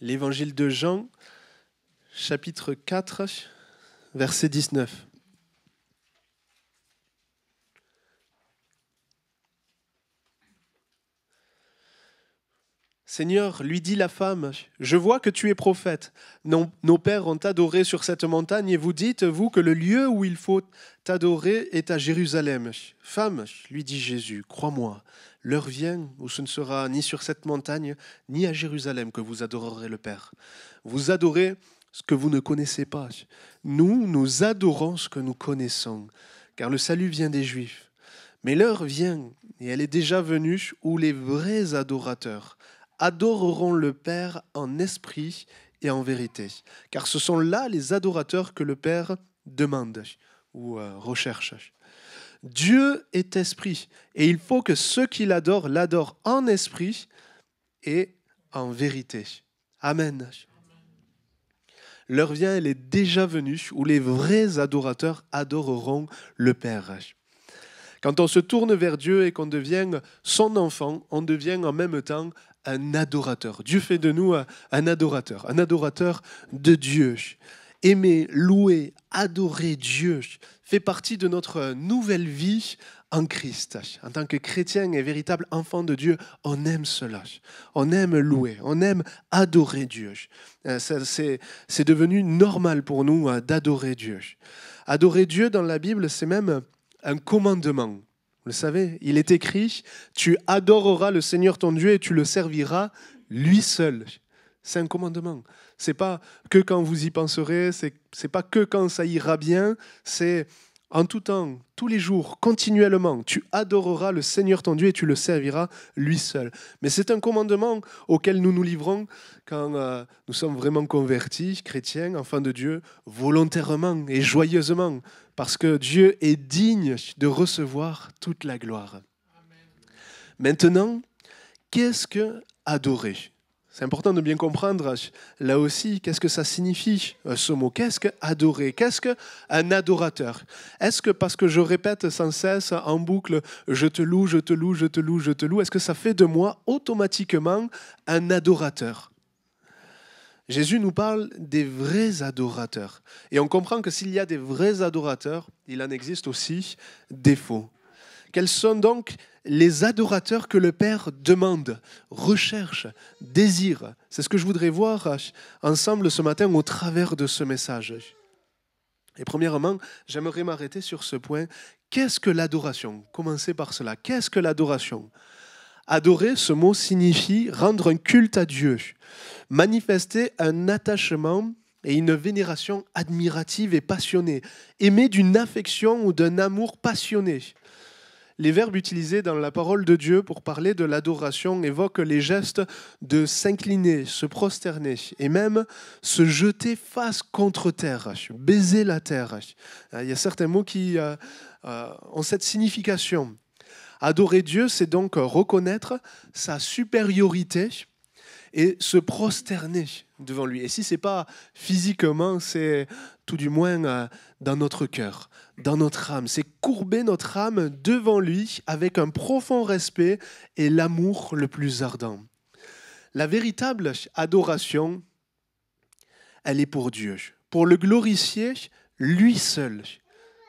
L'évangile de Jean, chapitre 4, verset 19. Seigneur, lui dit la femme, je vois que tu es prophète. Nos pères ont adoré sur cette montagne et vous dites, vous, que le lieu où il faut t'adorer est à Jérusalem. Femme, lui dit Jésus, crois-moi, l'heure vient où ce ne sera ni sur cette montagne, ni à Jérusalem que vous adorerez le Père. Vous adorez ce que vous ne connaissez pas. Nous adorons ce que nous connaissons, car le salut vient des Juifs. Mais l'heure vient, et elle est déjà venue, où les vrais adorateurs adoreront le Père en esprit et en vérité. Car ce sont là les adorateurs que le Père demande ou recherche. Dieu est esprit et il faut que ceux qui l'adorent en esprit et en vérité. Amen. L'heure vient, elle est déjà venue où les vrais adorateurs adoreront le Père. Quand on se tourne vers Dieu et qu'on devient son enfant, on devient en même temps un adorateur. Dieu fait de nous un adorateur de Dieu. Aimer, louer, adorer Dieu fait partie de notre nouvelle vie en Christ. En tant que chrétien et véritable enfant de Dieu, on aime cela. On aime louer, on aime adorer Dieu. C'est devenu normal pour nous d'adorer Dieu. Adorer Dieu dans la Bible, c'est même un commandement. Vous le savez, il est écrit, tu adoreras le Seigneur ton Dieu et tu le serviras lui seul. C'est un commandement. C'est pas que quand vous y penserez, c'est pas que quand ça ira bien, c'est en tout temps, tous les jours, continuellement. Tu adoreras le Seigneur ton Dieu et tu le serviras lui seul. Mais c'est un commandement auquel nous nous livrons quand nous sommes vraiment convertis, chrétiens, enfants de Dieu, volontairement et joyeusement, parce que Dieu est digne de recevoir toute la gloire. Amen. Maintenant, qu'est-ce que adorer ? C'est important de bien comprendre, là aussi, qu'est-ce que ça signifie, ce mot ? Qu'est-ce que adorer ? Qu'est-ce qu'un adorateur ? Est-ce que parce que je répète sans cesse, en boucle, je te loue, je te loue, je te loue, je te loue, est-ce que ça fait de moi automatiquement un adorateur ? Jésus nous parle des vrais adorateurs. Et on comprend que s'il y a des vrais adorateurs, il en existe aussi des faux. Quels sont donc les adorateurs que le Père demande, recherche, désire ? C'est ce que je voudrais voir ensemble ce matin au travers de ce message. Et premièrement, j'aimerais m'arrêter sur ce point. Qu'est-ce que l'adoration ? Commencez par cela. Qu'est-ce que l'adoration ? Adorer, ce mot signifie rendre un culte à Dieu, manifester un attachement et une vénération admirative et passionnée, aimer d'une affection ou d'un amour passionné. Les verbes utilisés dans la parole de Dieu pour parler de l'adoration évoquent les gestes de s'incliner, se prosterner et même se jeter face contre terre, baiser la terre. Il y a certains mots qui ont cette signification. Adorer Dieu, c'est donc reconnaître sa supériorité et se prosterner devant lui. Et si ce n'est pas physiquement, c'est tout du moins dans notre cœur, dans notre âme. C'est courber notre âme devant lui avec un profond respect et l'amour le plus ardent. La véritable adoration, elle est pour Dieu, pour le glorifier lui seul.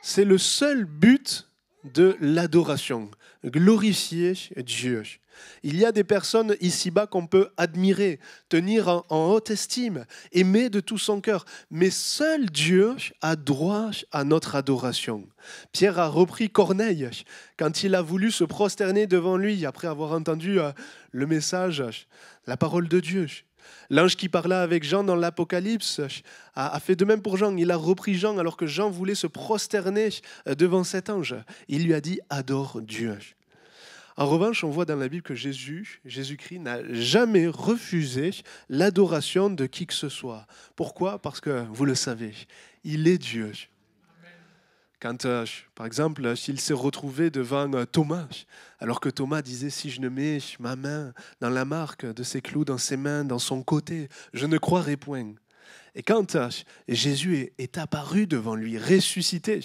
C'est le seul but de l'adoration, glorifier Dieu. Il y a des personnes ici-bas qu'on peut admirer, tenir en haute estime, aimer de tout son cœur, mais seul Dieu a droit à notre adoration. Pierre a repris Corneille quand il a voulu se prosterner devant lui après avoir entendu le message, la parole de Dieu. L'ange qui parla avec Jean dans l'Apocalypse a fait de même pour Jean. Il a repris Jean alors que Jean voulait se prosterner devant cet ange. Il lui a dit « Adore Dieu ». En revanche, on voit dans la Bible que Jésus-Christ n'a jamais refusé l'adoration de qui que ce soit. Pourquoi ? Parce que, vous le savez, il est Dieu. Quand, par exemple, il s'est retrouvé devant Thomas, alors que Thomas disait « Si je ne mets ma main dans la marque de ses clous, dans ses mains, dans son côté, je ne croirai point. » Et quand Jésus est apparu devant lui, ressuscité,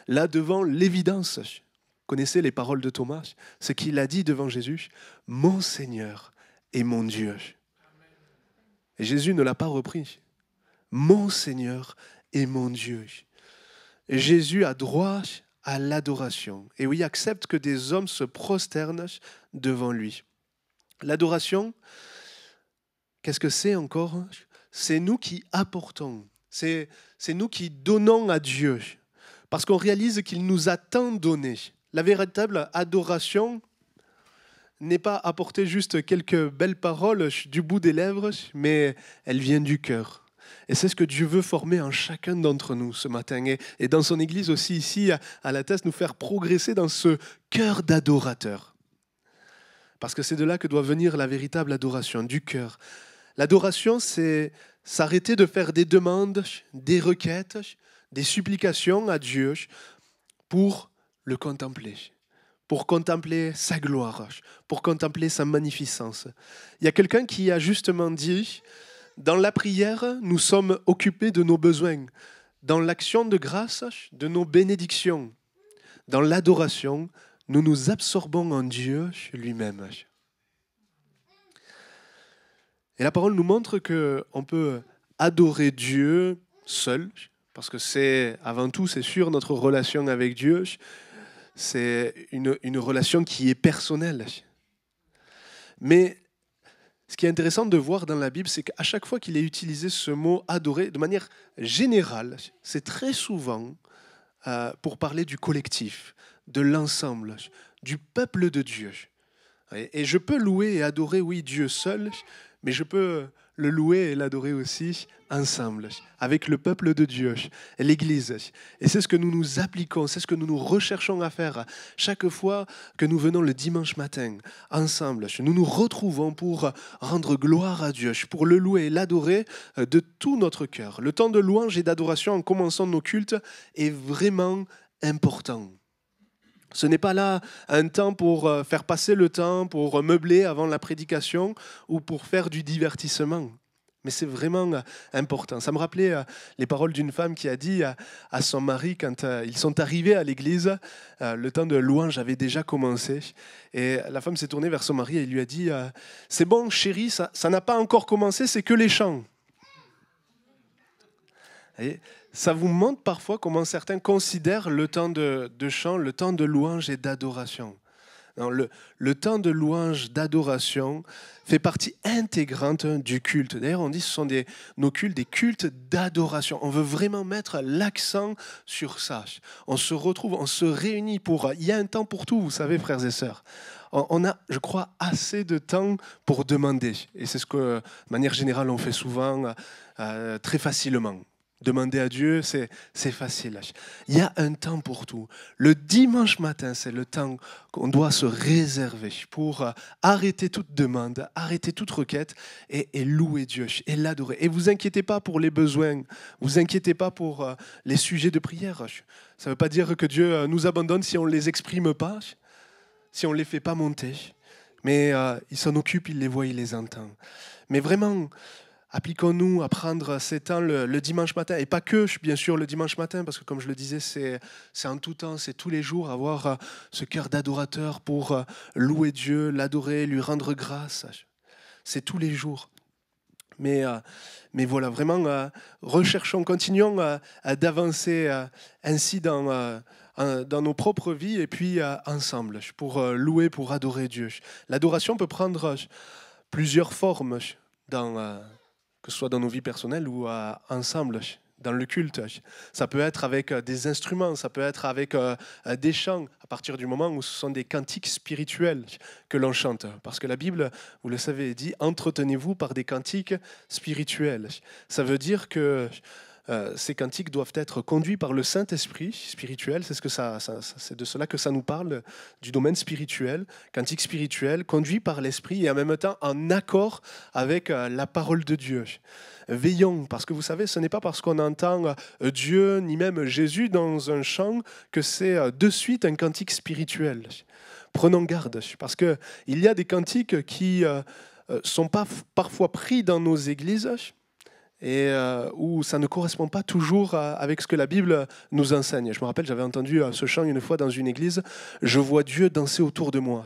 là devant l'évidence, vous connaissez les paroles de Thomas, ce qu'il a dit devant Jésus, « Mon Seigneur et mon Dieu. » Et Jésus ne l'a pas repris. Mon Seigneur et mon Dieu. Et Jésus a droit à l'adoration. Et oui, accepte que des hommes se prosternent devant lui. L'adoration, qu'est-ce que c'est encore? C'est nous qui apportons. C'est nous qui donnons à Dieu. Parce qu'on réalise qu'il nous a tant donné. La véritable adoration n'est pas apporter juste quelques belles paroles du bout des lèvres, mais elle vient du cœur. Et c'est ce que Dieu veut former en chacun d'entre nous ce matin. Et dans son Église aussi, ici, à la Thèse, nous faire progresser dans ce cœur d'adorateur. Parce que c'est de là que doit venir la véritable adoration, du cœur. L'adoration, c'est s'arrêter de faire des demandes, des requêtes, des supplications à Dieu pour le contempler. Pour contempler sa gloire, pour contempler sa magnificence. Il y a quelqu'un qui a justement dit, dans la prière, nous sommes occupés de nos besoins. Dans l'action de grâce, de nos bénédictions. Dans l'adoration, nous nous absorbons en Dieu lui-même. Et la parole nous montre qu'on peut adorer Dieu seul, parce que c'est avant tout, c'est sûr, notre relation avec Dieu. C'est une relation qui est personnelle. Mais ce qui est intéressant de voir dans la Bible, c'est qu'à chaque fois qu'il est utilisé ce mot « adorer », de manière générale, c'est très souvent pour parler du collectif, de l'ensemble, du peuple de Dieu. Et je peux louer et adorer, oui, Dieu seul, mais je peux le louer et l'adorer aussi ensemble, avec le peuple de Dieu, l'Église. Et c'est ce que nous nous appliquons, c'est ce que nous nous recherchons à faire chaque fois que nous venons le dimanche matin, ensemble. Nous nous retrouvons pour rendre gloire à Dieu, pour le louer et l'adorer de tout notre cœur. Le temps de louange et d'adoration en commençant nos cultes est vraiment important. Ce n'est pas là un temps pour faire passer le temps, pour meubler avant la prédication ou pour faire du divertissement. Mais c'est vraiment important. Ça me rappelait les paroles d'une femme qui a dit à son mari, quand ils sont arrivés à l'église, le temps de louange avait déjà commencé. Et la femme s'est tournée vers son mari et lui a dit « C'est bon, chérie, ça n'a pas encore commencé, c'est que les chants. » Et ça vous montre parfois comment certains considèrent le temps de chant, le temps de louange et d'adoration. Non, le temps de louange, d'adoration fait partie intégrante du culte. D'ailleurs, on dit que ce sont nos cultes, des cultes d'adoration. On veut vraiment mettre l'accent sur ça. On se retrouve, on se réunit pour... Il y a un temps pour tout, vous savez, frères et sœurs. On a, je crois, assez de temps pour demander. Et c'est ce que, de manière générale, on fait souvent, très facilement. Demander à Dieu, c'est facile. Il y a un temps pour tout. Le dimanche matin, c'est le temps qu'on doit se réserver pour arrêter toute demande, arrêter toute requête et louer Dieu et l'adorer. Et vous inquiétez pas pour les besoins, vous inquiétez pas pour les sujets de prière. Ça ne veut pas dire que Dieu nous abandonne si on ne les exprime pas, si on ne les fait pas monter. Mais il s'en occupe, il les voit, il les entend. Mais vraiment... Appliquons-nous à prendre ces temps le dimanche matin, et pas que, bien sûr, le dimanche matin, parce que comme je le disais, c'est en tout temps, c'est tous les jours, avoir ce cœur d'adorateur pour louer Dieu, l'adorer, lui rendre grâce. C'est tous les jours. Mais voilà, vraiment, continuons d'avancer ainsi dans nos propres vies, et puis ensemble, pour louer, pour adorer Dieu. L'adoration peut prendre plusieurs formes que ce soit dans nos vies personnelles ou ensemble, dans le culte. Ça peut être avec des instruments, ça peut être avec des chants, à partir du moment où ce sont des cantiques spirituels que l'on chante. Parce que la Bible, vous le savez, dit « Entretenez-vous par des cantiques spirituels ». Ça veut dire que ces cantiques doivent être conduits par le Saint-Esprit spirituel. C'est de cela que ça nous parle, du domaine spirituel. Cantiques spirituels, conduits par l'Esprit et en même temps en accord avec la parole de Dieu. Veillons, parce que vous savez, ce n'est pas parce qu'on entend Dieu ni même Jésus dans un chant que c'est de suite un cantique spirituel. Prenons garde, parce qu'il y a des cantiques qui sont pas parfois pris dans nos églises, et où ça ne correspond pas toujours avec ce que la Bible nous enseigne. Je me rappelle, j'avais entendu ce chant une fois dans une église, « Je vois Dieu danser autour de moi ».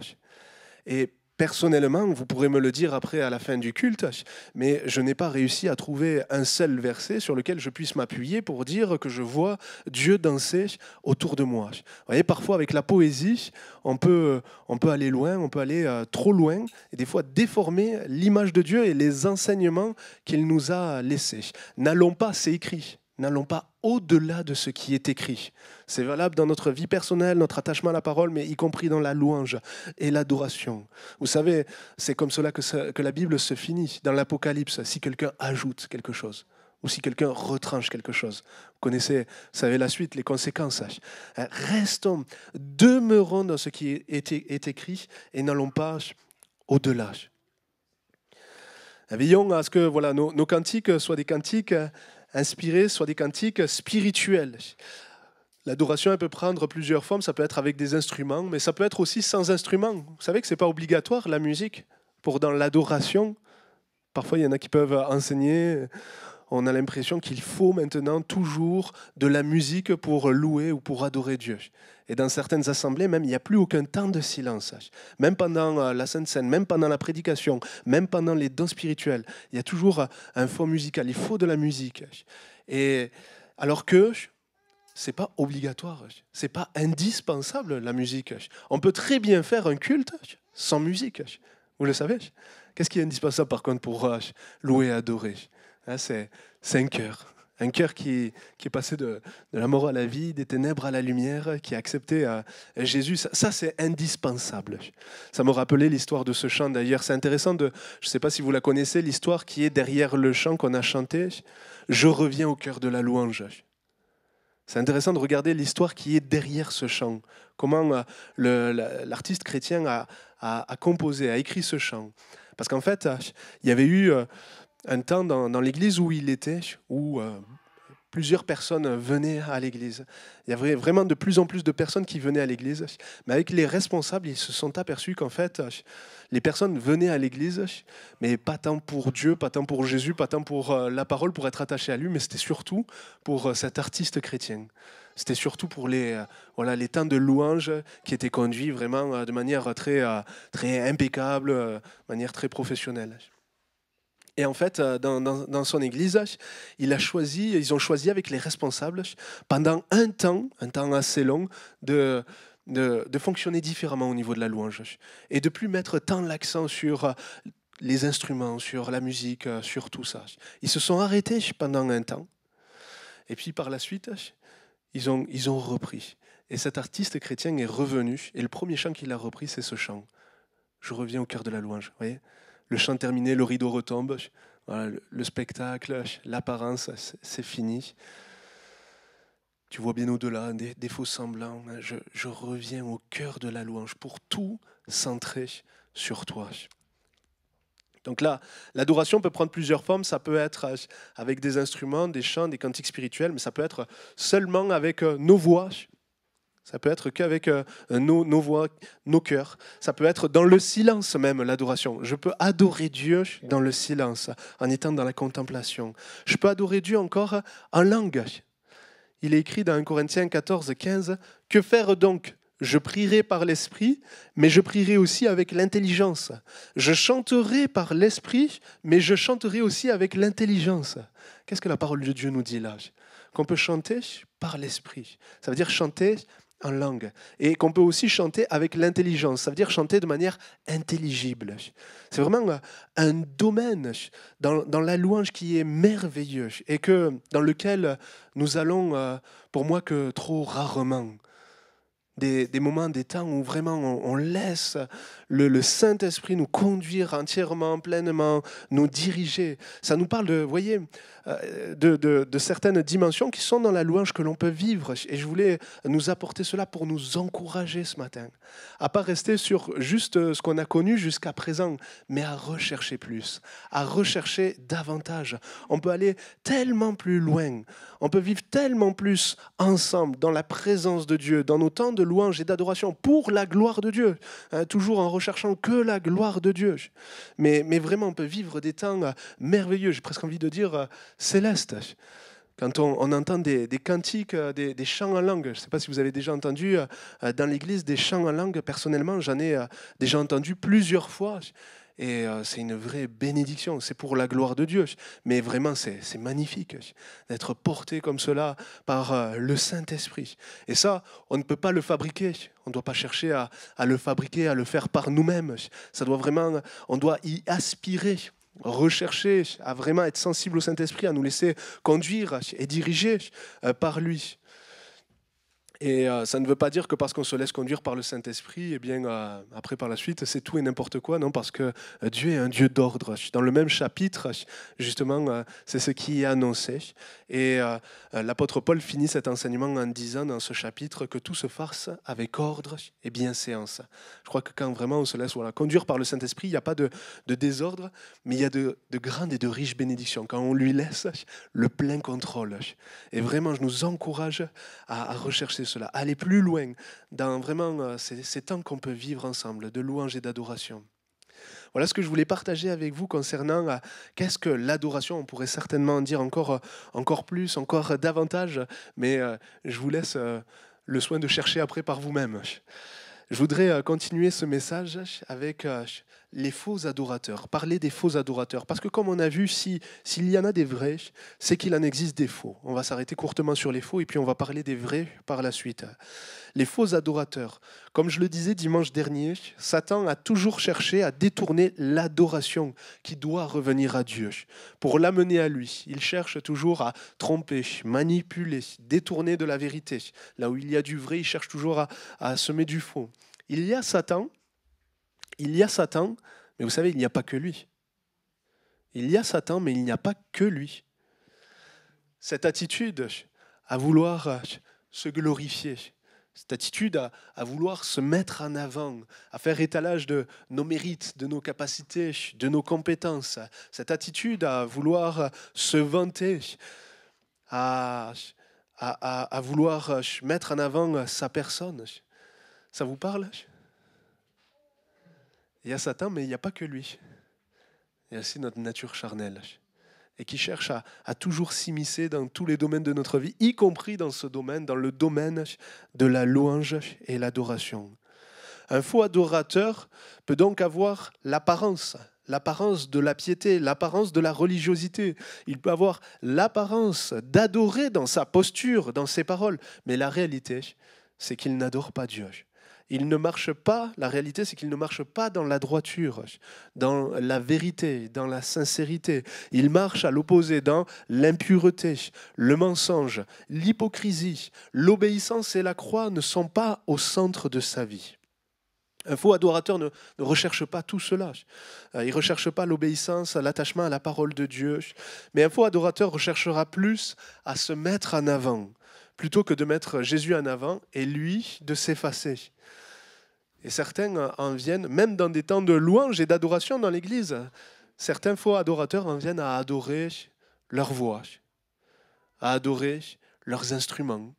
Et Personnellement, vous pourrez me le dire après à la fin du culte, mais je n'ai pas réussi à trouver un seul verset sur lequel je puisse m'appuyer pour dire que je vois Dieu danser autour de moi. Vous voyez, parfois avec la poésie, on peut aller loin, on peut aller trop loin, et des fois déformer l'image de Dieu et les enseignements qu'il nous a laissés. N'allons pas, c'est écrit. N'allons pas au-delà de ce qui est écrit. C'est valable dans notre vie personnelle, notre attachement à la parole, mais y compris dans la louange et l'adoration. Vous savez, c'est comme cela que la Bible se finit dans l'Apocalypse, si quelqu'un ajoute quelque chose ou si quelqu'un retranche quelque chose. Vous savez la suite, les conséquences. Restons, demeurons dans ce qui est écrit et n'allons pas au-delà. Veillons à ce que nos cantiques soient des cantiques inspirés, soit des cantiques spirituels. L'adoration, elle peut prendre plusieurs formes. Ça peut être avec des instruments, mais ça peut être aussi sans instruments. Vous savez que ce n'est pas obligatoire, la musique, pour dans l'adoration. Parfois, il y en a qui peuvent enseigner. On a l'impression qu'il faut maintenant toujours de la musique pour louer ou pour adorer Dieu. Et dans certaines assemblées, même, il n'y a plus aucun temps de silence. Même pendant la Sainte Seine, même pendant la prédication, même pendant les dons spirituels, il y a toujours un fond musical. Il faut de la musique. Et alors que ce n'est pas obligatoire, ce n'est pas indispensable, la musique. On peut très bien faire un culte sans musique. Vous le savez? Qu'est-ce qui est indispensable, par contre, pour louer et adorer? C'est un cœur. Un cœur qui est passé de la mort à la vie, des ténèbres à la lumière, qui a accepté Jésus. Ça, c'est indispensable. Ça me rappelait l'histoire de ce chant d'ailleurs. C'est intéressant, je ne sais pas si vous la connaissez, l'histoire qui est derrière le chant qu'on a chanté. « Je reviens au cœur de la louange ». C'est intéressant de regarder l'histoire qui est derrière ce chant. Comment l'artiste chrétien a composé, a écrit ce chant. Parce qu'en fait, il y avait eu un temps dans l'église où il était, où plusieurs personnes venaient à l'église. Il y avait vraiment de plus en plus de personnes qui venaient à l'église. Mais avec les responsables, ils se sont aperçus qu'en fait, les personnes venaient à l'église, mais pas tant pour Dieu, pas tant pour Jésus, pas tant pour la parole, pour être attachés à lui, mais c'était surtout pour cet artiste chrétien. C'était surtout pour les temps de louange qui étaient conduits vraiment de manière très impeccable, de manière très professionnelle. Et en fait, dans son église, ils ont choisi avec les responsables, pendant un temps assez long, de fonctionner différemment au niveau de la louange. Et de plus mettre tant l'accent sur les instruments, sur la musique, sur tout ça. Ils se sont arrêtés pendant un temps. Et puis par la suite, ils ont repris. Et cet artiste chrétien est revenu. Et le premier chant qu'il a repris, c'est ce chant. Je reviens au cœur de la louange. Vous voyez ? Le chant terminé, le rideau retombe, voilà, le spectacle, l'apparence, c'est fini. Tu vois bien au-delà des faux semblants. Je reviens au cœur de la louange pour tout centrer sur toi. Donc là, l'adoration peut prendre plusieurs formes. Ça peut être avec des instruments, des chants, des cantiques spirituels, mais ça peut être seulement avec nos voix. Ça peut être qu'avec nos voix, nos cœurs. Ça peut être dans le silence même, l'adoration. Je peux adorer Dieu dans le silence, en étant dans la contemplation. Je peux adorer Dieu encore en langue. Il est écrit dans 1 Corinthiens 14, 15, « Que faire donc ? Je prierai par l'esprit, mais je prierai aussi avec l'intelligence. Je chanterai par l'esprit, mais je chanterai aussi avec l'intelligence. » Qu'est-ce que la parole de Dieu nous dit là ? Qu'on peut chanter par l'esprit. Ça veut dire chanter en langue. Et qu'on peut aussi chanter avec l'intelligence. Ça veut dire chanter de manière intelligible. C'est vraiment un domaine dans la louange qui est merveilleux et dans lequel nous allons, pour moi, que trop rarement. Des moments, des temps où vraiment on laisse le Saint-Esprit nous conduire entièrement, pleinement, nous diriger. Ça nous parle de certaines dimensions qui sont dans la louange que l'on peut vivre. Et je voulais nous apporter cela pour nous encourager ce matin. À ne pas rester sur juste ce qu'on a connu jusqu'à présent, mais à rechercher plus, à rechercher davantage. On peut aller tellement plus loin. On peut vivre tellement plus ensemble dans la présence de Dieu, dans nos temps de louange et d'adoration pour la gloire de Dieu, toujours en recherchant que la gloire de Dieu. Mais vraiment, on peut vivre des temps merveilleux, j'ai presque envie de dire célestes. Quand on entend des cantiques, des chants en langue, je ne sais pas si vous avez déjà entendu dans l'église des chants en langue, personnellement j'en ai déjà entendu plusieurs fois et c'est une vraie bénédiction, c'est pour la gloire de Dieu, mais vraiment c'est magnifique d'être porté comme cela par le Saint-Esprit. Et ça, on ne peut pas le fabriquer, on ne doit pas chercher à le fabriquer, à le faire par nous-mêmes, ça doit vraiment, on doit y aspirer. Rechercher à vraiment être sensible au Saint-Esprit, à nous laisser conduire et diriger par lui. Et ça ne veut pas dire que parce qu'on se laisse conduire par le Saint-Esprit, eh bien, après par la suite, c'est tout et n'importe quoi. Non, parce que Dieu est un Dieu d'ordre. Dans le même chapitre, justement, c'est ce qui est annoncé. Et l'apôtre Paul finit cet enseignement en disant dans ce chapitre que tout se fasse avec ordre et bienséance. Je crois que quand vraiment on se laisse conduire par le Saint-Esprit, il n'y a pas de désordre, mais il y a de grandes et de riches bénédictions. Quand on lui laisse le plein contrôle. Et vraiment, je nous encourage à rechercher cela, aller plus loin dans vraiment ces temps qu'on peut vivre ensemble, de louange et d'adoration. Voilà ce que je voulais partager avec vous concernant qu'est-ce que l'adoration. On pourrait certainement en dire encore plus, encore davantage, mais je vous laisse le soin de chercher après par vous-même. Je voudrais continuer ce message avec les faux adorateurs, parler des faux adorateurs. Parce que comme on a vu, s'il y en a des vrais, c'est qu'il en existe des faux. On va s'arrêter courtement sur les faux et puis on va parler des vrais par la suite. Les faux adorateurs. Comme je le disais dimanche dernier, Satan a toujours cherché à détourner l'adoration qui doit revenir à Dieu pour l'amener à lui. Il cherche toujours à tromper, manipuler, détourner de la vérité. Là où il y a du vrai, il cherche toujours à semer du faux. Il y a Satan, mais vous savez, il n'y a pas que lui. Il y a Satan, mais il n'y a pas que lui. Cette attitude à vouloir se glorifier, cette attitude à vouloir se mettre en avant, à faire étalage de nos mérites, de nos capacités, de nos compétences, cette attitude à vouloir se vanter, à vouloir mettre en avant sa personne. Ça vous parle ? Il y a Satan, mais il n'y a pas que lui. Il y a aussi notre nature charnelle et qui cherche à toujours s'immiscer dans tous les domaines de notre vie, y compris dans ce domaine, dans le domaine de la louange et l'adoration. Un faux adorateur peut donc avoir l'apparence de la piété, l'apparence de la religiosité. Il peut avoir l'apparence d'adorer dans sa posture, dans ses paroles, mais la réalité, c'est qu'il n'adore pas Dieu. Il ne marche pas, la réalité c'est qu'il ne marche pas dans la droiture, dans la vérité, dans la sincérité. Il marche à l'opposé, dans l'impureté, le mensonge, l'hypocrisie. L'obéissance et la croix ne sont pas au centre de sa vie. Un faux adorateur ne recherche pas tout cela. Il ne recherche pas l'obéissance, l'attachement à la parole de Dieu. Mais un faux adorateur recherchera plus à se mettre en avant, plutôt que de mettre Jésus en avant et lui de s'effacer. Et certains en viennent, même dans des temps de louange et d'adoration dans l'Église, certains faux adorateurs en viennent à adorer leur voix, à adorer leurs instruments.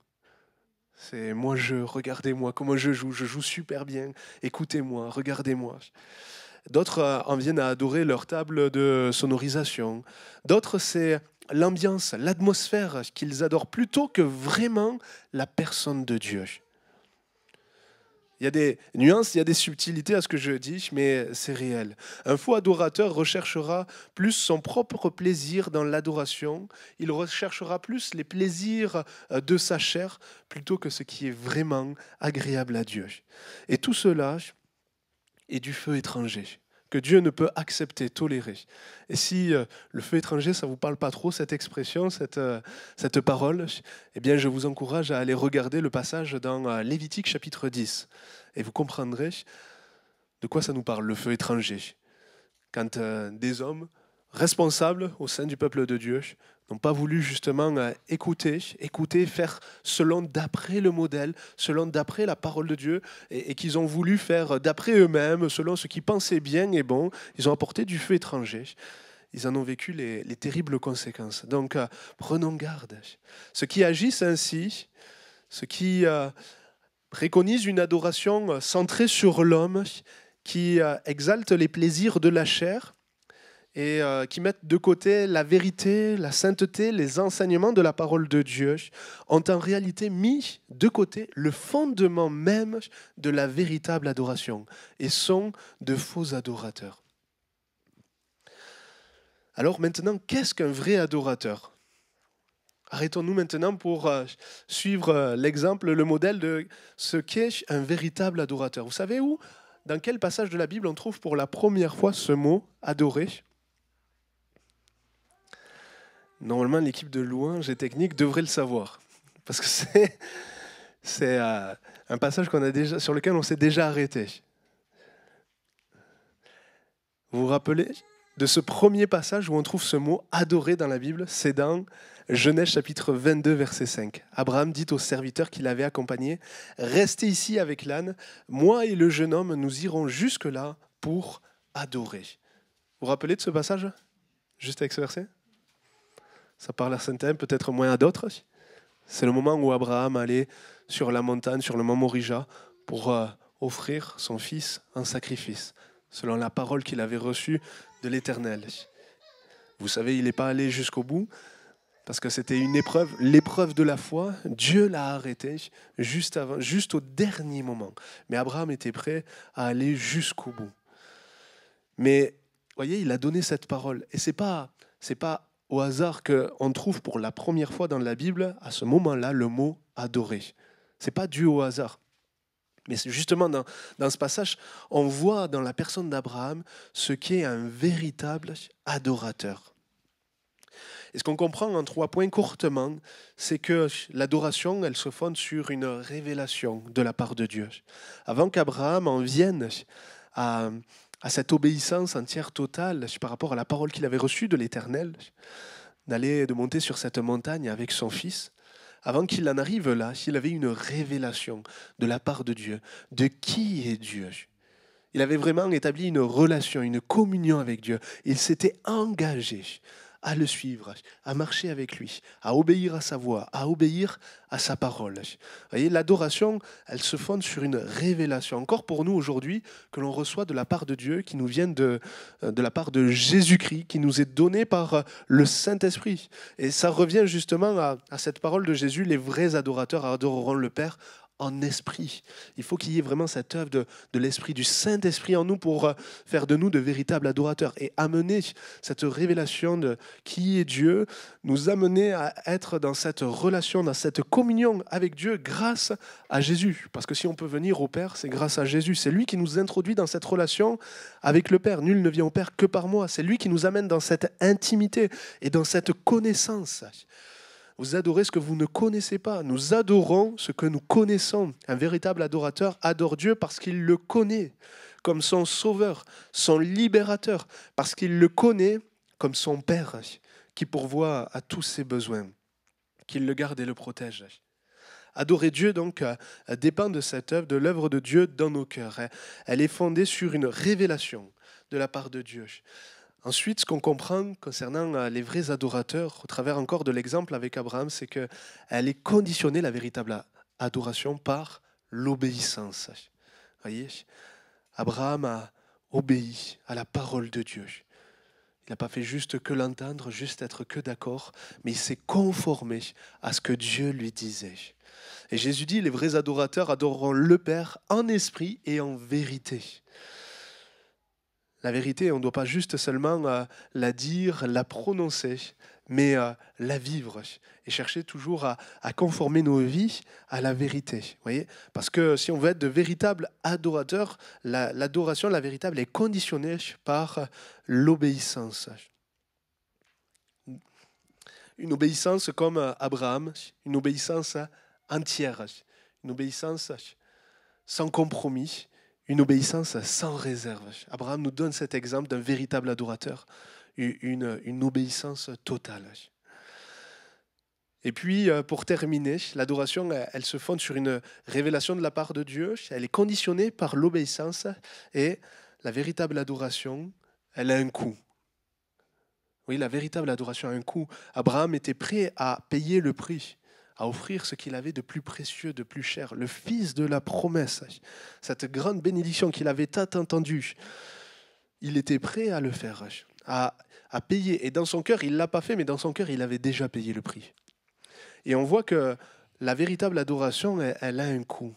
C'est moi regardez-moi comment je joue super bien, écoutez-moi, regardez-moi. D'autres en viennent à adorer leur table de sonorisation. D'autres, c'est l'ambiance, l'atmosphère qu'ils adorent plutôt que vraiment la personne de Dieu. Il y a des nuances, il y a des subtilités à ce que je dis, mais c'est réel. Un faux adorateur recherchera plus son propre plaisir dans l'adoration. Il recherchera plus les plaisirs de sa chair plutôt que ce qui est vraiment agréable à Dieu. Et tout cela est du feu étranger que Dieu ne peut accepter, tolérer. Et si le feu étranger, ça ne vous parle pas trop, cette expression, cette parole, eh bien, je vous encourage à aller regarder le passage dans Lévitique chapitre 10. Et vous comprendrez de quoi ça nous parle, le feu étranger. Quand des hommes responsables au sein du peuple de Dieu n'ont pas voulu justement écouter, faire selon d'après le modèle, selon d'après la parole de Dieu, et qu'ils ont voulu faire d'après eux-mêmes, selon ce qu'ils pensaient bien et bon, ils ont apporté du feu étranger. Ils en ont vécu les terribles conséquences. Donc, prenons garde. Ceux qui agissent ainsi, ceux qui préconisent une adoration centrée sur l'homme, qui exalte les plaisirs de la chair, et qui mettent de côté la vérité, la sainteté, les enseignements de la parole de Dieu, ont en réalité mis de côté le fondement même de la véritable adoration et sont de faux adorateurs. Alors maintenant, qu'est-ce qu'un vrai adorateur ? Arrêtons-nous maintenant pour suivre l'exemple, le modèle de ce qu'est un véritable adorateur. Vous savez où, dans quel passage de la Bible on trouve pour la première fois ce mot « adorer » ? Normalement, l'équipe de louange et technique devrait le savoir, parce que c'est un passage sur lequel on s'est déjà arrêté. Vous vous rappelez de ce premier passage où on trouve ce mot « adorer » dans la Bible ? C'est dans Genèse chapitre 22, verset 5. Abraham dit au serviteur qui l'avait accompagné « Restez ici avec l'âne, moi et le jeune homme, nous irons jusque-là pour adorer. » Vous vous rappelez de ce passage ? Juste avec ce verset ? Ça parle à certains, peut-être moins à d'autres. C'est le moment où Abraham allait sur la montagne, sur le mont Morija, pour offrir son fils en sacrifice, selon la parole qu'il avait reçue de l'Éternel. Vous savez, il n'est pas allé jusqu'au bout, parce que c'était une épreuve, l'épreuve de la foi. Dieu l'a arrêté juste au dernier moment. Mais Abraham était prêt à aller jusqu'au bout. Mais, voyez, il a donné cette parole. Et c'est pas au hasard qu'on trouve pour la première fois dans la Bible, à ce moment-là, le mot « adorer ». Ce n'est pas dû au hasard. Mais justement, dans ce passage, on voit dans la personne d'Abraham ce qu'est un véritable adorateur. Et ce qu'on comprend en 3 points courtement, c'est que l'adoration, elle se fonde sur une révélation de la part de Dieu. Avant qu'Abraham en vienne à cette obéissance entière totale par rapport à la parole qu'il avait reçue de l'Éternel, de monter sur cette montagne avec son fils, avant qu'il en arrive là, il avait une révélation de la part de Dieu, de qui est Dieu. Il avait vraiment établi une relation, une communion avec Dieu. Il s'était engagé à le suivre, à marcher avec lui, à obéir à sa voix, à obéir à sa parole. Vous voyez, l'adoration, elle se fonde sur une révélation. Encore pour nous aujourd'hui, que l'on reçoit de la part de Dieu, qui nous vient de la part de Jésus-Christ, qui nous est donnée par le Saint-Esprit. Et ça revient justement à cette parole de Jésus, les vrais adorateurs adoreront le Père en esprit. Il faut qu'il y ait vraiment cette œuvre de l'esprit, du Saint-Esprit en nous pour faire de nous de véritables adorateurs et amener cette révélation de qui est Dieu, nous amener à être dans cette relation, dans cette communion avec Dieu grâce à Jésus. Parce que si on peut venir au Père, c'est grâce à Jésus. C'est lui qui nous introduit dans cette relation avec le Père. Nul ne vient au Père que par moi. C'est lui qui nous amène dans cette intimité et dans cette connaissance. Vous adorez ce que vous ne connaissez pas. Nous adorons ce que nous connaissons. Un véritable adorateur adore Dieu parce qu'il le connaît comme son sauveur, son libérateur, parce qu'il le connaît comme son Père qui pourvoit à tous ses besoins, qu'il le garde et le protège. Adorer Dieu, donc, dépend de cette œuvre, de l'œuvre de Dieu dans nos cœurs. Elle est fondée sur une révélation de la part de Dieu. Ensuite, ce qu'on comprend concernant les vrais adorateurs, au travers encore de l'exemple avec Abraham, c'est qu'elle est conditionnée, la véritable adoration, par l'obéissance. Voyez, Abraham a obéi à la parole de Dieu. Il n'a pas fait juste que l'entendre, juste être que d'accord, mais il s'est conformé à ce que Dieu lui disait. Et Jésus dit, les vrais adorateurs adoreront le Père en esprit et en vérité. La vérité, on ne doit pas juste seulement la dire, la prononcer, mais la vivre et chercher toujours à conformer nos vies à la vérité. Voyez, parce que si on veut être de véritables adorateurs, l'adoration, la véritable, est conditionnée par l'obéissance. Une obéissance comme Abraham, une obéissance entière, une obéissance sans compromis, une obéissance sans réserve. Abraham nous donne cet exemple d'un véritable adorateur, une obéissance totale. Et puis, pour terminer, l'adoration, elle se fonde sur une révélation de la part de Dieu, elle est conditionnée par l'obéissance, et la véritable adoration, elle a un coût. Oui, la véritable adoration a un coût. Abraham était prêt à payer le prix, à offrir ce qu'il avait de plus précieux, de plus cher, le fils de la promesse, cette grande bénédiction qu'il avait tant entendue. Il était prêt à le faire. à payer. Et dans son cœur, il ne l'a pas fait, mais dans son cœur, il avait déjà payé le prix. Et on voit que la véritable adoration, elle a un coût.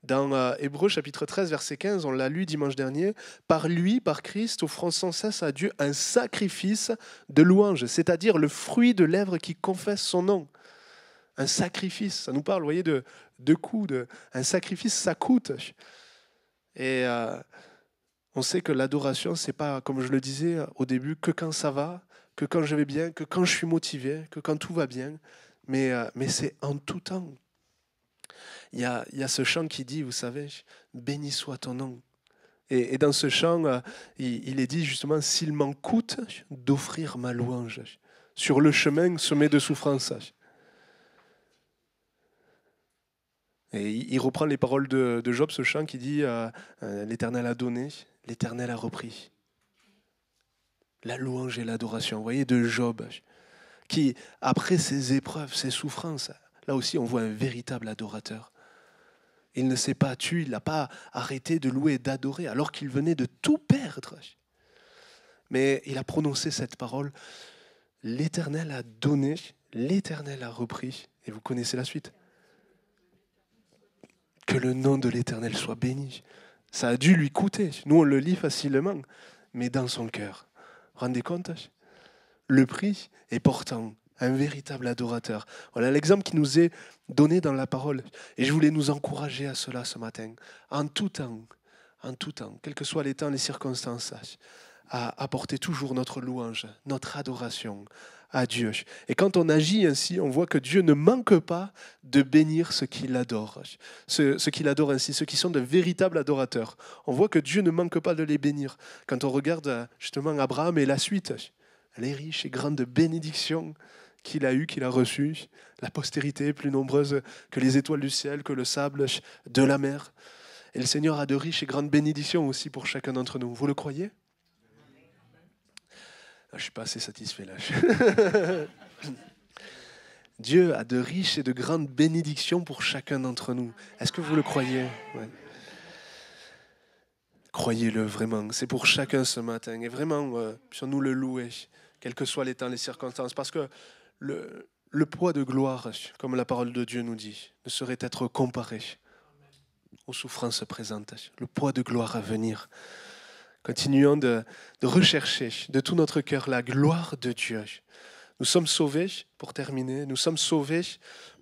Dans Hébreux chapitre 13, verset 15, on l'a lu dimanche dernier, « Par lui, par Christ, offrant sans cesse à Dieu un sacrifice de louange, c'est-à-dire le fruit de lèvres qui confesse son nom. » Un sacrifice, ça nous parle, vous voyez, de coût. Un sacrifice, ça coûte. Et on sait que l'adoration, c'est pas, comme je le disais au début, que quand ça va, que quand je vais bien, que quand je suis motivé, que quand tout va bien, mais c'est en tout temps. Il y a ce chant qui dit, vous savez, « Béni soit ton nom ». Et dans ce chant, il est dit justement, « S'il m'en coûte d'offrir ma louange sur le chemin semé de souffrance ». Et il reprend les paroles de Job, ce chant qui dit l'Éternel a donné, l'Éternel a repris. La louange et l'adoration, vous voyez, de Job, qui, après ses épreuves, ses souffrances, là aussi on voit un véritable adorateur. Il ne s'est pas tué, il n'a pas arrêté de louer et d'adorer, alors qu'il venait de tout perdre. Mais il a prononcé cette parole, l'Éternel a donné, l'Éternel a repris. Et vous connaissez la suite. Que le nom de l'Éternel soit béni. Ça a dû lui coûter. Nous, on le lit facilement, mais dans son cœur. Rendez compte? Le prix est pourtant un véritable adorateur. Voilà l'exemple qui nous est donné dans la parole. Et je voulais nous encourager à cela ce matin. En tout temps, quels que soient les temps, les circonstances, à apporter toujours notre louange, notre adoration à Dieu. Et quand on agit ainsi, on voit que Dieu ne manque pas de bénir ceux qui l'adorent. Ceux qui l'adorent ainsi, ceux qui sont de véritables adorateurs. On voit que Dieu ne manque pas de les bénir. Quand on regarde justement Abraham et la suite, les riches et grandes bénédictions qu'il a eues, qu'il a reçues, la postérité plus nombreuse que les étoiles du ciel, que le sable de la mer. Et le Seigneur a de riches et grandes bénédictions aussi pour chacun d'entre nous. Vous le croyez ? Je ne suis pas assez satisfait là. Dieu a de riches et de grandes bénédictions pour chacun d'entre nous. Est-ce que vous le croyez ? Ouais. Croyez-le vraiment. C'est pour chacun ce matin. Et vraiment, puissions-nous le louer, quels que soient les temps, les circonstances. Parce que le poids de gloire, comme la parole de Dieu nous dit, ne saurait être comparé aux souffrances présentes. Le poids de gloire à venir. Continuons de rechercher de tout notre cœur la gloire de Dieu. Nous sommes sauvés, pour terminer, nous sommes sauvés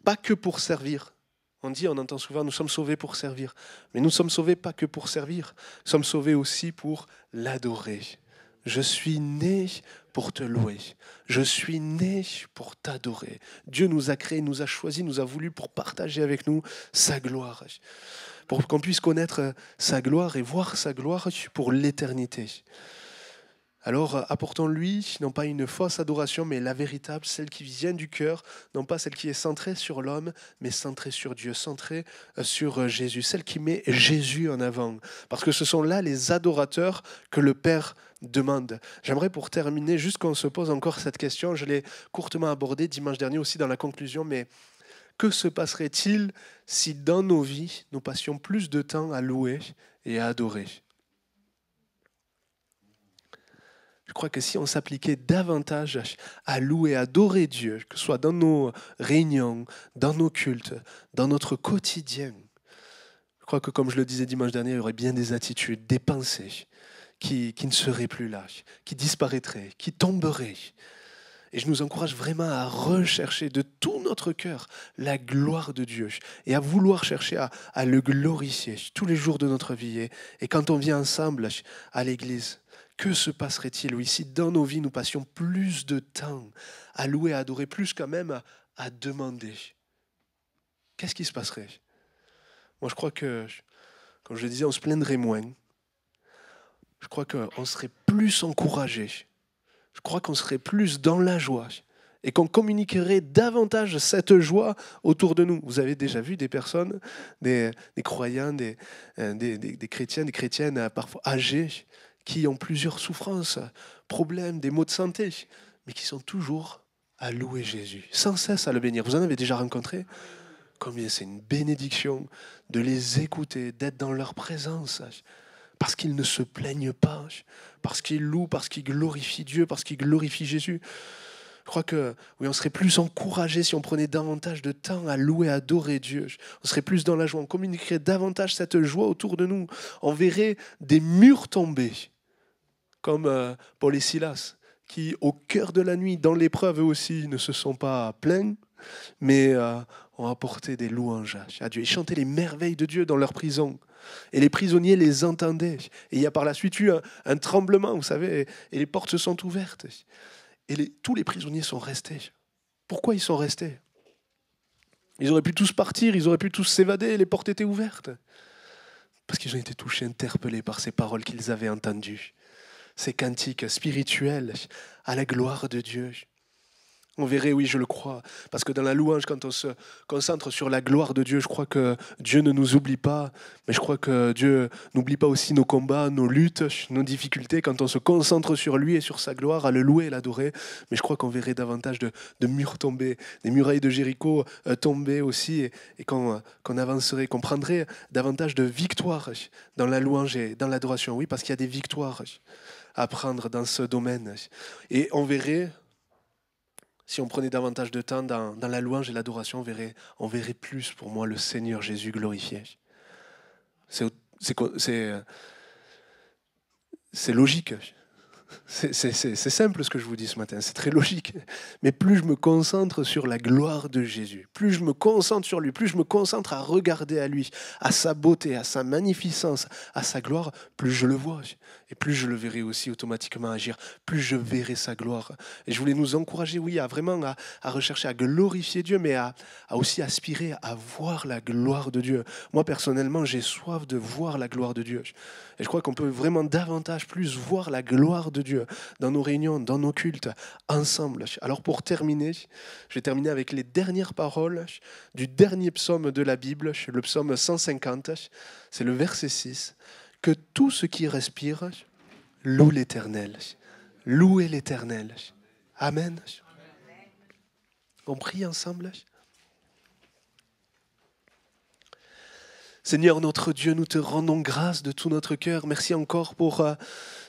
pas que pour servir. On entend souvent, nous sommes sauvés pour servir. Mais nous sommes sauvés pas que pour servir, nous sommes sauvés aussi pour l'adorer. Je suis né pour te louer. Je suis né pour t'adorer. Dieu nous a créés, nous a choisis, nous a voulu pour partager avec nous sa gloire. Pour qu'on puisse connaître sa gloire et voir sa gloire pour l'éternité. Alors apportons-lui, non pas une fausse adoration, mais la véritable, celle qui vient du cœur, non pas celle qui est centrée sur l'homme, mais centrée sur Dieu, centrée sur Jésus, celle qui met Jésus en avant. Parce que ce sont là les adorateurs que le Père demande. J'aimerais pour terminer, juste qu'on se pose encore cette question, je l'ai courtement abordée dimanche dernier aussi dans la conclusion, mais que se passerait-il si dans nos vies, nous passions plus de temps à louer et à adorer ? Je crois que si on s'appliquait davantage à louer et à adorer Dieu, que ce soit dans nos réunions, dans nos cultes, dans notre quotidien, je crois que comme je le disais dimanche dernier, il y aurait bien des attitudes, des pensées qui ne seraient plus là, qui disparaîtraient, qui tomberaient. Et je nous encourage vraiment à rechercher de tout notre cœur la gloire de Dieu et à vouloir chercher à le glorifier tous les jours de notre vie. Et quand on vient ensemble à l'église, que se passerait-il si dans nos vies nous passions plus de temps à louer, à adorer, plus quand même à demander ? Qu'est-ce qui se passerait ? Moi je crois que, comme je le disais, on se plaindrait moins. Je crois qu'on serait plus encouragé. Je crois qu'on serait plus dans la joie et qu'on communiquerait davantage cette joie autour de nous. Vous avez déjà vu des personnes, des croyants, des chrétiens, des chrétiennes parfois âgées, qui ont plusieurs souffrances, problèmes, des maux de santé, mais qui sont toujours à louer Jésus, sans cesse à le bénir. Vous en avez déjà rencontré ? Combien c'est une bénédiction de les écouter, d'être dans leur présence. parce qu'ils ne se plaignent pas, parce qu'ils louent, parce qu'ils glorifient Dieu, parce qu'ils glorifient Jésus. Je crois que oui, on serait plus encouragé si on prenait davantage de temps à louer, à adorer Dieu. On serait plus dans la joie, on communiquerait davantage cette joie autour de nous. On verrait des murs tomber, comme Paul et Silas, qui au cœur de la nuit, dans l'épreuve eux aussi, ne se sont pas plaints, mais ont apporté des louanges à Dieu. Ils chantaient les merveilles de Dieu dans leur prison. Et les prisonniers les entendaient. Et il y a par la suite eu un tremblement, vous savez, et les portes se sont ouvertes. Et tous les prisonniers sont restés. Pourquoi ils sont restés? Ils auraient pu tous partir, ils auraient pu tous s'évader, et les portes étaient ouvertes. Parce qu'ils ont été touchés, interpellés par ces paroles qu'ils avaient entendues. Ces cantiques spirituels à la gloire de Dieu. On verrait, oui, je le crois. Parce que dans la louange, quand on se concentre sur la gloire de Dieu, je crois que Dieu ne nous oublie pas. Mais je crois que Dieu n'oublie pas aussi nos combats, nos luttes, nos difficultés. Quand on se concentre sur lui et sur sa gloire, à le louer et l'adorer. Mais je crois qu'on verrait davantage de murs tomber, des murailles de Jéricho tomber aussi. Et qu'on avancerait, qu'on prendrait davantage de victoires dans la louange et dans l'adoration. Oui, parce qu'il y a des victoires à prendre dans ce domaine. Et on verrait... Si on prenait davantage de temps dans la louange et l'adoration, on verrait plus pour moi le Seigneur Jésus glorifié. C'est logique. C'est simple ce que je vous dis ce matin, c'est très logique. Mais plus je me concentre sur la gloire de Jésus, plus je me concentre sur lui, plus je me concentre à regarder à lui, à sa beauté, à sa magnificence, à sa gloire, plus je le vois. Et plus je le verrai aussi automatiquement agir, plus je verrai sa gloire. Et je voulais nous encourager, oui, à vraiment à rechercher, à glorifier Dieu, mais à aussi aspirer à voir la gloire de Dieu. Moi, personnellement, j'ai soif de voir la gloire de Dieu. Et je crois qu'on peut vraiment davantage plus voir la gloire de Dieu dans nos réunions, dans nos cultes, ensemble. Alors pour terminer, je vais terminer avec les dernières paroles du dernier psaume de la Bible, le psaume 150, c'est le verset 6. Que tout ce qui respire loue l'Éternel. Louez l'Éternel. Amen. On prie ensemble. Seigneur notre Dieu, nous te rendons grâce de tout notre cœur. Merci encore pour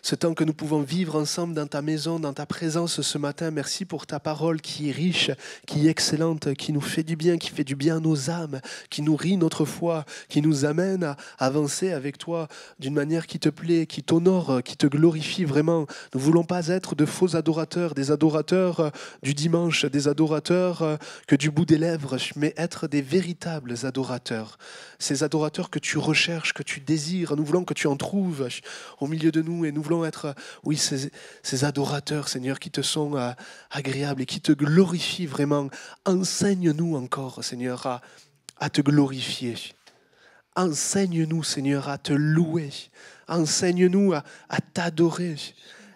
ce temps que nous pouvons vivre ensemble dans ta maison, dans ta présence ce matin. Merci pour ta parole qui est riche, qui est excellente, qui nous fait du bien, qui fait du bien à nos âmes, qui nourrit notre foi, qui nous amène à avancer avec toi d'une manière qui te plaît, qui t'honore, qui te glorifie vraiment. Nous ne voulons pas être de faux adorateurs, des adorateurs du dimanche, des adorateurs que du bout des lèvres, mais être des véritables adorateurs. Ces adorateurs que tu recherches, que tu désires. Nous voulons que tu en trouves au milieu de nous et nous voulons être, oui, ces adorateurs, Seigneur, qui te sont agréables et qui te glorifient vraiment. Enseigne-nous encore, Seigneur, à te glorifier. Enseigne-nous, Seigneur, à te louer. Enseigne-nous à t'adorer.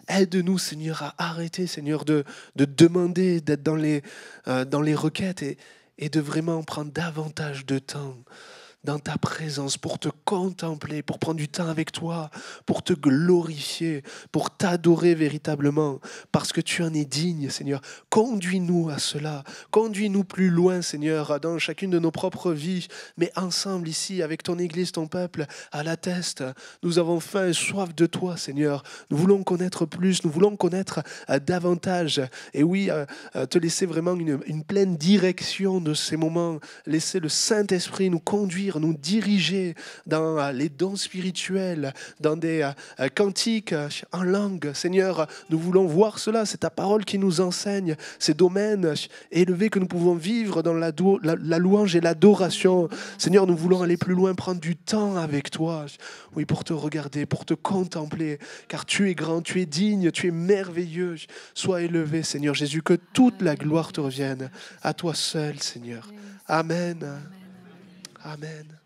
Aide-nous, Seigneur, à arrêter, Seigneur, de demander, d'être dans les requêtes et de vraiment prendre davantage de temps dans ta présence, pour te contempler, pour prendre du temps avec toi, pour te glorifier, pour t'adorer véritablement, parce que tu en es digne, Seigneur. Conduis-nous à cela, conduis-nous plus loin, Seigneur, dans chacune de nos propres vies, mais ensemble ici, avec ton Église, ton peuple, à la teste. Nous avons faim et soif de toi, Seigneur. Nous voulons connaître plus, nous voulons connaître davantage. Et oui, te laisser vraiment une pleine direction de ces moments. Laisser le Saint-Esprit nous conduire, nous diriger dans les dons spirituels, dans des cantiques en langue. Seigneur, nous voulons voir cela, c'est ta parole qui nous enseigne ces domaines élevés que nous pouvons vivre dans la louange et l'adoration. Seigneur, nous voulons aller plus loin, prendre du temps avec toi, oui, pour te regarder, pour te contempler, car tu es grand, tu es digne, tu es merveilleux. Sois élevé, Seigneur Jésus, que toute la gloire te revienne à toi seul, Seigneur. Amen. Amen.